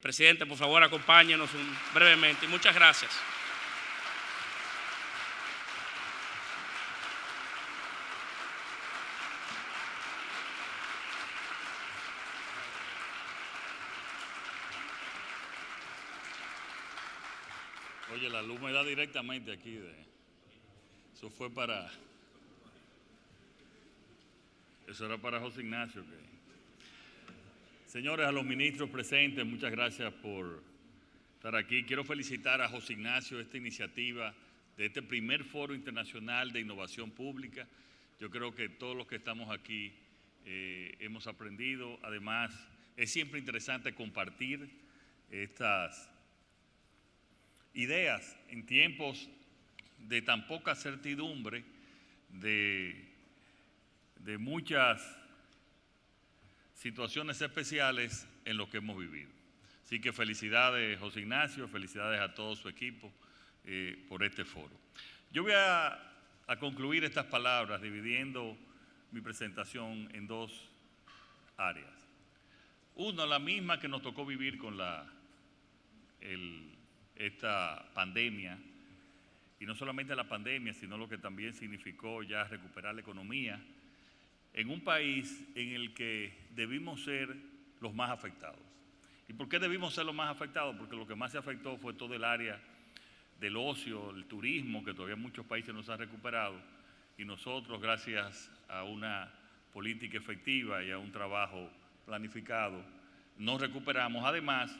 Presidente, por favor, acompáñenos brevemente. Muchas gracias. Oye, la luz me da directamente aquí. Eso fue para... Eso era para José Ignacio. Señores, a los ministros presentes, muchas gracias por estar aquí. Quiero felicitar a José Ignacio esta iniciativa de este primer Foro Internacional de Innovación Pública. Yo creo que todos los que estamos aquí hemos aprendido. Además, es siempre interesante compartir estas ideas en tiempos de tan poca certidumbre, de muchas situaciones especiales en lo que hemos vivido. Así que felicidades, José Ignacio, felicidades a todo su equipo por este foro. Yo voy a concluir estas palabras dividiendo mi presentación en dos áreas. Una, la misma que nos tocó vivir con esta pandemia, y no solamente la pandemia, sino lo que también significó ya recuperar la economía, en un país en el que debimos ser los más afectados. ¿Y por qué debimos ser los más afectados? Porque lo que más se afectó fue todo el área del ocio, el turismo, que todavía muchos países no se han recuperado, y nosotros, gracias a una política efectiva y a un trabajo planificado, nos recuperamos. Además,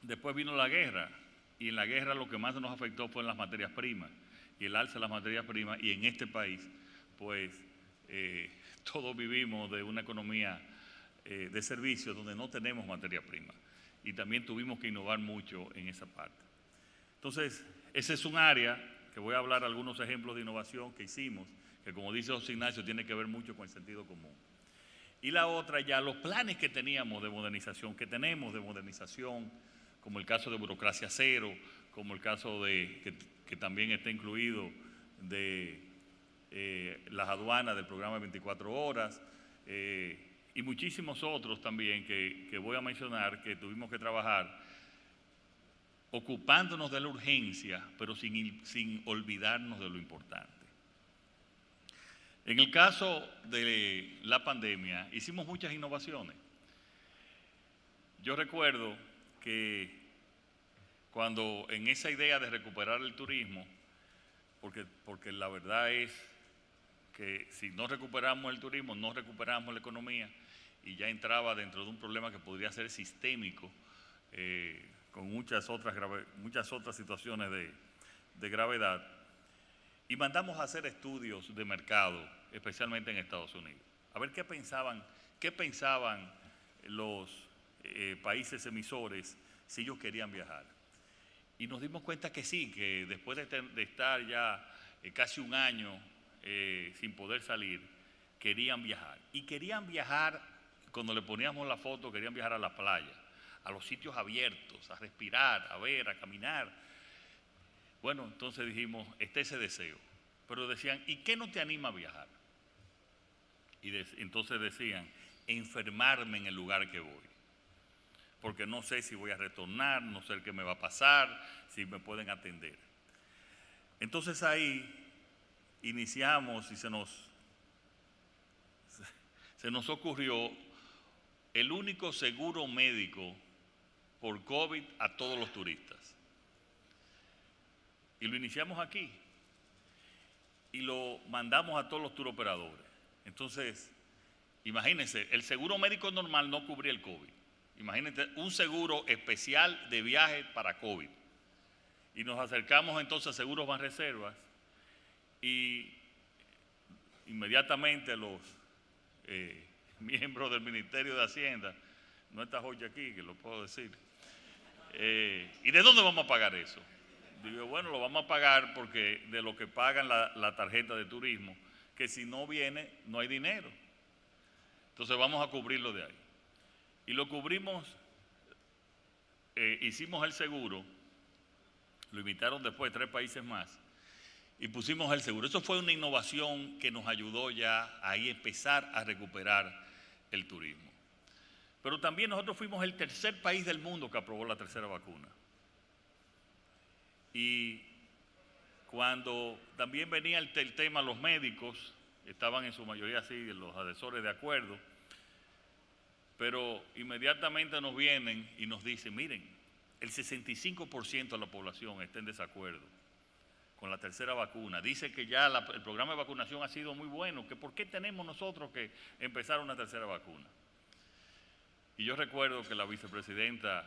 después vino la guerra, y en la guerra lo que más nos afectó fue en las materias primas, y el alza de las materias primas, y en este país, pues, todos vivimos de una economía de servicios donde no tenemos materia prima y también tuvimos que innovar mucho en esa parte. Entonces, ese es un área que voy a hablar algunos ejemplos de innovación que hicimos, que como dice José Ignacio, tiene que ver mucho con el sentido común. Y la otra ya, los planes que teníamos de modernización, como el caso de burocracia cero, como el caso de que también está incluido de las aduanas del programa de 24 horas y muchísimos otros también que voy a mencionar que tuvimos que trabajar ocupándonos de la urgencia, pero sin olvidarnos de lo importante. En el caso de la pandemia hicimos muchas innovaciones. Yo recuerdo que cuando en esa idea de recuperar el turismo, porque la verdad es que si no recuperamos el turismo, no recuperamos la economía y ya entraba dentro de un problema que podría ser sistémico, con muchas otras situaciones de gravedad. Y mandamos a hacer estudios de mercado, especialmente en Estados Unidos, a ver qué pensaban los países emisores si ellos querían viajar. Y nos dimos cuenta que sí, que después de estar ya casi un año sin poder salir, querían viajar. Y querían viajar, cuando le poníamos la foto, querían viajar a la playa, a los sitios abiertos, a respirar, a ver, a caminar. Bueno, entonces dijimos, está ese deseo. Pero decían, ¿y qué no te anima a viajar? Y entonces decían, enfermarme en el lugar que voy. Porque no sé si voy a retornar, no sé qué me va a pasar, si me pueden atender. Entonces ahí iniciamos y se nos ocurrió el único seguro médico por COVID a todos los turistas. Y lo iniciamos aquí y lo mandamos a todos los turoperadores. Entonces, imagínense, el seguro médico normal no cubría el COVID. Imagínense un seguro especial de viaje para COVID. Y nos acercamos entonces a Seguros Banreservas y inmediatamente los miembros del Ministerio de Hacienda, no está Jorge aquí, que lo puedo decir, ¿y de dónde vamos a pagar eso? Digo, bueno, lo vamos a pagar porque de lo que pagan la tarjeta de turismo, que si no viene, no hay dinero. Entonces vamos a cubrirlo de ahí. Y lo cubrimos, hicimos el seguro, lo invitaron después 3 países más, y pusimos el seguro. Eso fue una innovación que nos ayudó ya a empezar a recuperar el turismo. Pero también nosotros fuimos el tercer país del mundo que aprobó la tercera vacuna. Y cuando también venía el tema, los médicos estaban en su mayoría así, los asesores de acuerdo, pero inmediatamente nos vienen y nos dicen, miren, el 65% de la población está en desacuerdo con la tercera vacuna. Dice que ya el programa de vacunación ha sido muy bueno, que por qué tenemos nosotros que empezar una tercera vacuna. Y yo recuerdo que la vicepresidenta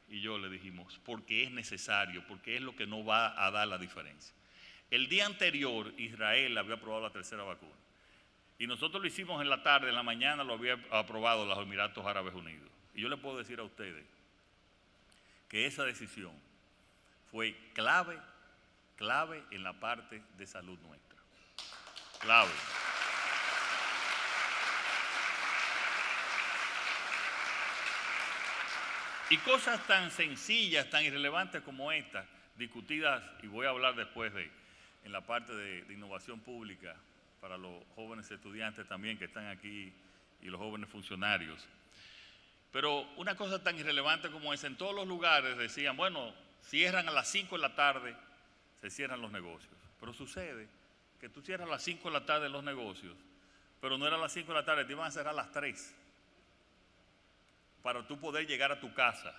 y yo le dijimos, porque es necesario, porque es lo que no va a dar la diferencia. El día anterior Israel había aprobado la tercera vacuna y nosotros lo hicimos en la tarde, en la mañana lo había aprobado los Emiratos Árabes Unidos. Y yo le puedo decir a ustedes que esa decisión fue clave en la parte de salud nuestra. Clave. Y cosas tan sencillas, tan irrelevantes como estas, discutidas, y voy a hablar después en la parte de innovación pública para los jóvenes estudiantes también que están aquí y los jóvenes funcionarios. Pero una cosa tan irrelevante como esa, en todos los lugares decían, bueno, cierran a las 5 de la tarde, se cierran los negocios. Pero sucede que tú cierras a las 5 de la tarde los negocios, pero no era a las 5 de la tarde, te iban a cerrar a las 3 para tú poder llegar a tu casa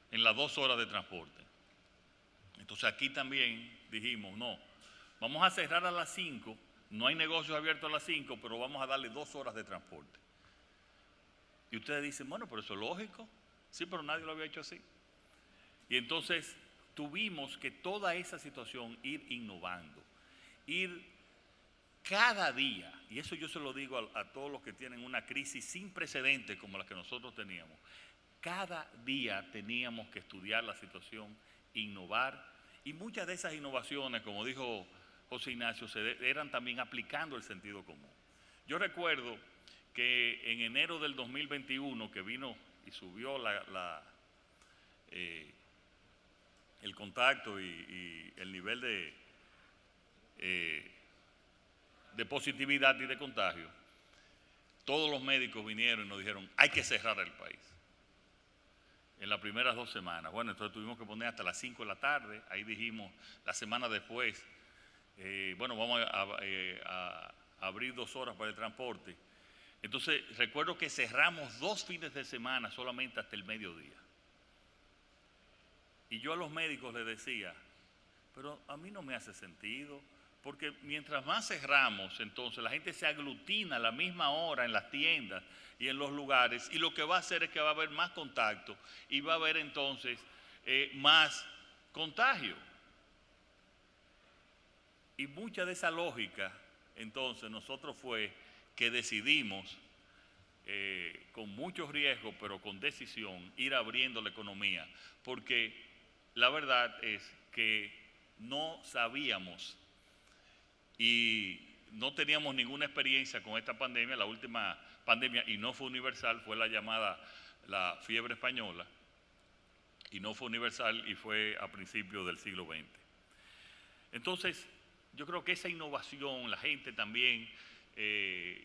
en las 2 horas de transporte. Entonces aquí también dijimos, no, vamos a cerrar a las 5, no hay negocios abiertos a las 5, pero vamos a darle 2 horas de transporte. Y ustedes dicen, bueno, pero eso es lógico. Sí, pero nadie lo había hecho así. Y entonces tuvimos que toda esa situación ir innovando, ir cada día, y eso yo se lo digo a todos los que tienen una crisis sin precedentes como la que nosotros teníamos, cada día teníamos que estudiar la situación, innovar, y muchas de esas innovaciones, como dijo José Ignacio, eran también aplicando el sentido común. Yo recuerdo que en enero del 2021, que vino y subió el contacto y el nivel de positividad y de contagio, todos los médicos vinieron y nos dijeron, hay que cerrar el país. En las primeras 2 semanas. Bueno, entonces tuvimos que poner hasta las 5 de la tarde. Ahí dijimos, la semana después, bueno, vamos a abrir 2 horas para el transporte. Entonces, recuerdo que cerramos 2 fines de semana solamente hasta el mediodía. Y yo a los médicos les decía, pero a mí no me hace sentido, porque mientras más cerramos, entonces la gente se aglutina a la misma hora en las tiendas y en los lugares, y lo que va a hacer es que va a haber más contacto y va a haber entonces más contagio. Y mucha de esa lógica, entonces, nosotros fue que decidimos, con mucho riesgo, pero con decisión, ir abriendo la economía, porque la verdad es que no sabíamos y no teníamos ninguna experiencia con esta pandemia. La última pandemia, y no fue universal, fue la llamada la fiebre española, y no fue universal y fue a principios del siglo XX. Entonces, yo creo que esa innovación, la gente también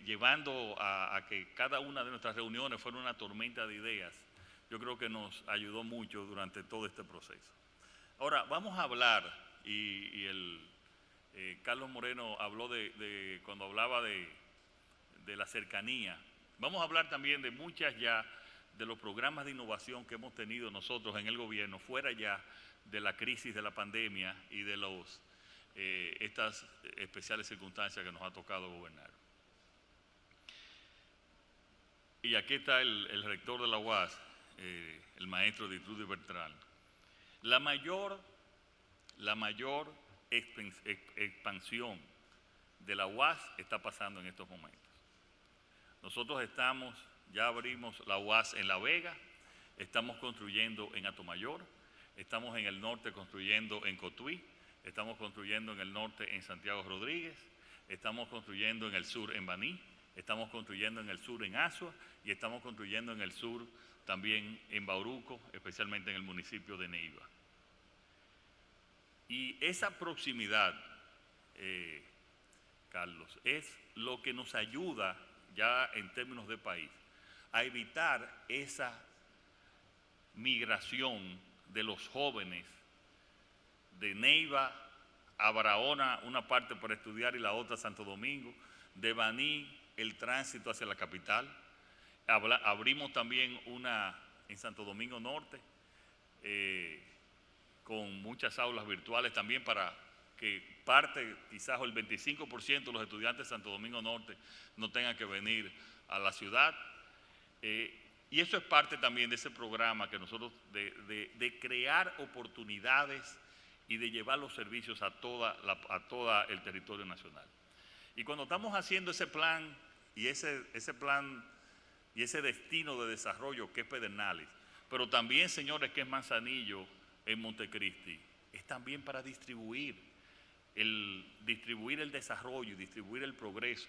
llevando a que cada una de nuestras reuniones fuera una tormenta de ideas, yo creo que nos ayudó mucho durante todo este proceso. Ahora, vamos a hablar, y Carlos Moreno habló cuando hablaba de la cercanía, vamos a hablar también de muchas ya de los programas de innovación que hemos tenido nosotros en el gobierno, fuera ya de la crisis de la pandemia y de estas especiales circunstancias que nos ha tocado gobernar. Y aquí está el rector de la UAS, el maestro Ditrudy Bertrán. La mayor expansión de la UAS está pasando en estos momentos. Nosotros ya abrimos la UAS en La Vega, estamos construyendo en Atomayor, estamos en el norte construyendo en Cotuí, estamos construyendo en el norte en Santiago Rodríguez, estamos construyendo en el sur en Baní, estamos construyendo en el sur en Asua y estamos construyendo en el sur también en Bauruco, especialmente en el municipio de Neiva. Y esa proximidad, Carlos, es lo que nos ayuda ya en términos de país a evitar esa migración de los jóvenes de Neiva a Barahona, una parte para estudiar y la otra a Santo Domingo, de Baní el tránsito hacia la capital. Abrimos también una en Santo Domingo Norte, con muchas aulas virtuales también para que parte, quizás el 25% de los estudiantes de Santo Domingo Norte no tengan que venir a la ciudad. Y eso es parte también de ese programa que nosotros, de crear oportunidades y de llevar los servicios a todo el territorio nacional. Y cuando estamos haciendo ese plan y ese destino de desarrollo que es Pedernales, pero también, señores, que es Manzanillo en Montecristi, es también para distribuir el desarrollo y distribuir el progreso.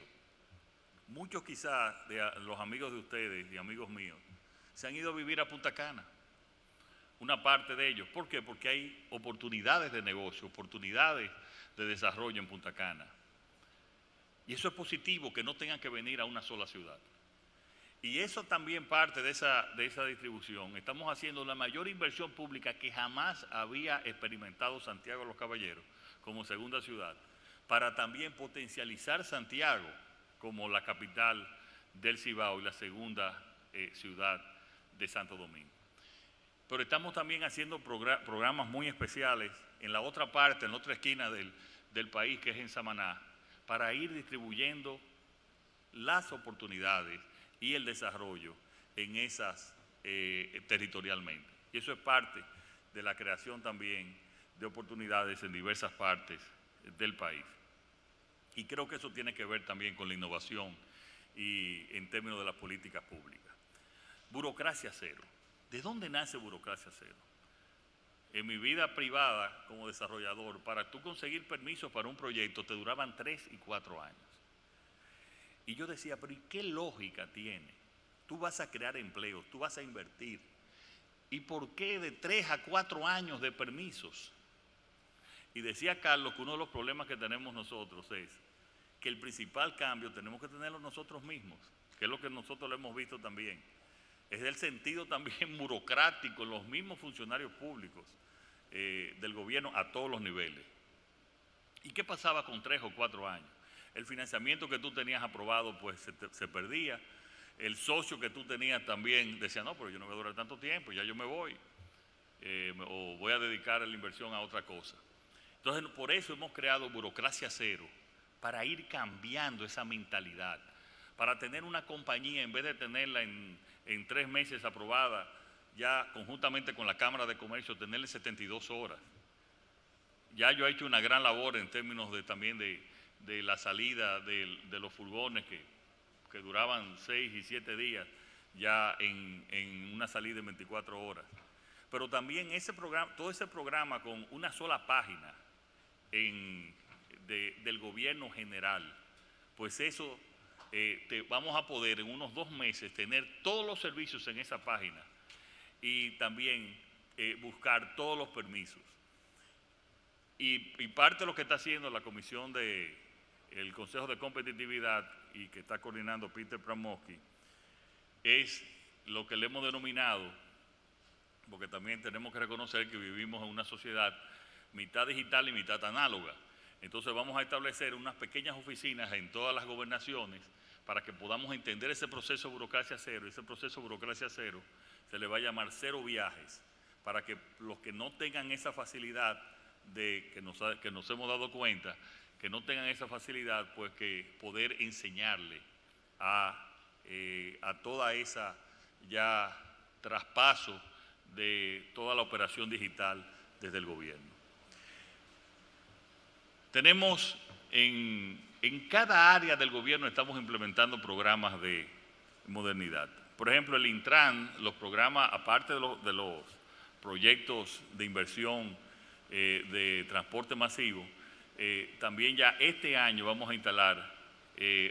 Muchos quizás de los amigos de ustedes y amigos míos se han ido a vivir a Punta Cana, una parte de ellos. ¿Por qué? Porque hay oportunidades de negocio, oportunidades de desarrollo en Punta Cana. Y eso es positivo, que no tengan que venir a una sola ciudad. Y eso también parte de esa distribución. Estamos haciendo la mayor inversión pública que jamás había experimentado Santiago de los Caballeros como segunda ciudad, para también potencializar Santiago como la capital del Cibao y la segunda ciudad de Santo Domingo. Pero estamos también haciendo programas muy especiales en la otra parte, en la otra esquina del país, que es en Samaná, para ir distribuyendo las oportunidades y el desarrollo en esas territorialmente. Y eso es parte de la creación también de oportunidades en diversas partes del país. Y creo que eso tiene que ver también con la innovación y en términos de las políticas públicas. Burocracia cero. ¿De dónde nace burocracia cero? En mi vida privada como desarrollador, para tú conseguir permisos para un proyecto te duraban 3 y 4 años. Y yo decía, pero ¿y qué lógica tiene? Tú vas a crear empleos, tú vas a invertir. ¿Y por qué de 3 a 4 años de permisos? Y decía Carlos que uno de los problemas que tenemos nosotros es que el principal cambio tenemos que tenerlo nosotros mismos, que es lo que nosotros lo hemos visto también. Es el sentido también burocrático en los mismos funcionarios públicos del gobierno a todos los niveles. ¿Y qué pasaba con 3 o 4 años? El financiamiento que tú tenías aprobado pues se perdía. El socio que tú tenías también decía, no, pero yo no voy a durar tanto tiempo, ya yo me voy. O voy a dedicar la inversión a otra cosa. Entonces, por eso hemos creado Burocracia Cero, para ir cambiando esa mentalidad, para tener una compañía, en vez de tenerla en 3 meses aprobada, ya conjuntamente con la Cámara de Comercio, tenerla en 72 horas. Ya yo he hecho una gran labor en términos también de la salida de los furgones que duraban 6 y 7 días, ya en una salida de 24 horas. Pero también todo ese programa con una sola página del gobierno general, pues eso vamos a poder en unos 2 meses tener todos los servicios en esa página y también buscar todos los permisos. Y parte de lo que está haciendo la comisión el Consejo de Competitividad y que está coordinando Peter Pramoski es lo que le hemos denominado, porque también tenemos que reconocer que vivimos en una sociedad mitad digital y mitad análoga. Entonces vamos a establecer unas pequeñas oficinas en todas las gobernaciones para que podamos entender ese proceso de burocracia cero. Ese proceso de burocracia cero se le va a llamar cero viajes, para que los que no tengan esa facilidad que nos hemos dado cuenta, que no tengan esa facilidad, pues que poder enseñarle a toda esa ya traspaso de toda la operación digital desde el gobierno. Tenemos en cada área del gobierno estamos implementando programas de modernidad. Por ejemplo, el Intran, los programas, aparte de los proyectos de inversión de transporte masivo, también ya este año vamos a instalar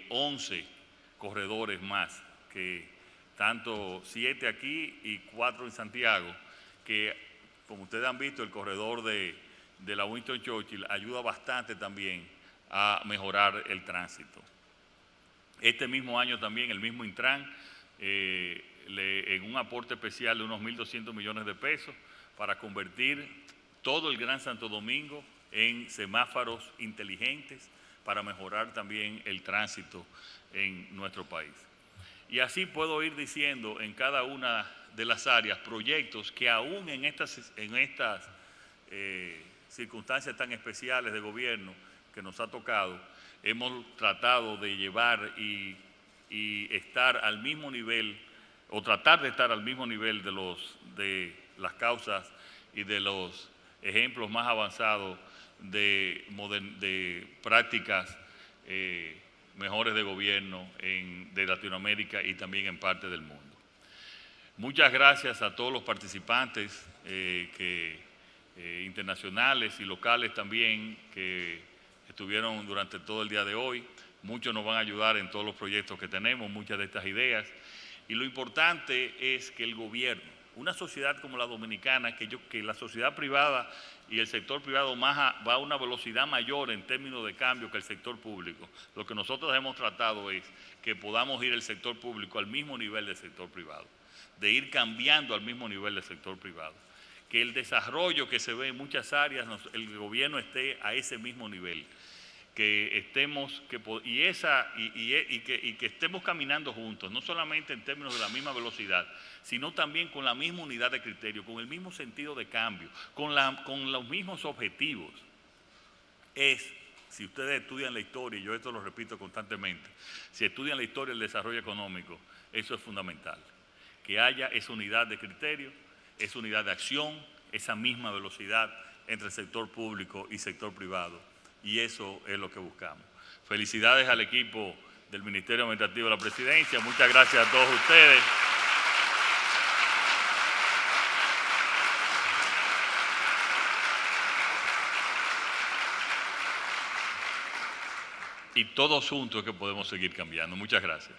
11 corredores más, que tanto 7 aquí y 4 en Santiago, que como ustedes han visto, el corredor de la Winston Churchill ayuda bastante también a mejorar el tránsito. Este mismo año también el mismo Intran en un aporte especial de unos 1.200 millones de pesos para convertir todo el Gran Santo Domingo en semáforos inteligentes para mejorar también el tránsito en nuestro país. Y así puedo ir diciendo en cada una de las áreas proyectos que aún en estas circunstancias tan especiales de gobierno que nos ha tocado, hemos tratado de llevar y estar al mismo nivel, o tratar de estar al mismo nivel de las causas y de los ejemplos más avanzados de prácticas mejores de gobierno de Latinoamérica y también en parte del mundo. Muchas gracias a todos los participantes internacionales y locales también que estuvieron durante todo el día de hoy. Muchos nos van a ayudar en todos los proyectos que tenemos, muchas de estas ideas. Y lo importante es que el gobierno, una sociedad como la dominicana, que la sociedad privada y el sector privado va a una velocidad mayor en términos de cambio que el sector público. Lo que nosotros hemos tratado es que podamos ir el sector público al mismo nivel del sector privado, de ir cambiando al mismo nivel del sector privado. Que el desarrollo que se ve en muchas áreas, el gobierno esté a ese mismo nivel. Que estemos, que estemos caminando juntos, no solamente en términos de la misma velocidad, sino también con la misma unidad de criterio, con el mismo sentido de cambio, con los mismos objetivos. Si ustedes estudian la historia, y yo esto lo repito constantemente, si estudian la historia del desarrollo económico, eso es fundamental. Que haya esa unidad de criterio, esa unidad de acción, esa misma velocidad entre el sector público y sector privado. Y eso es lo que buscamos. Felicidades al equipo del Ministerio Administrativo de la Presidencia. Muchas gracias a todos ustedes. Y todos juntos es que podemos seguir cambiando. Muchas gracias.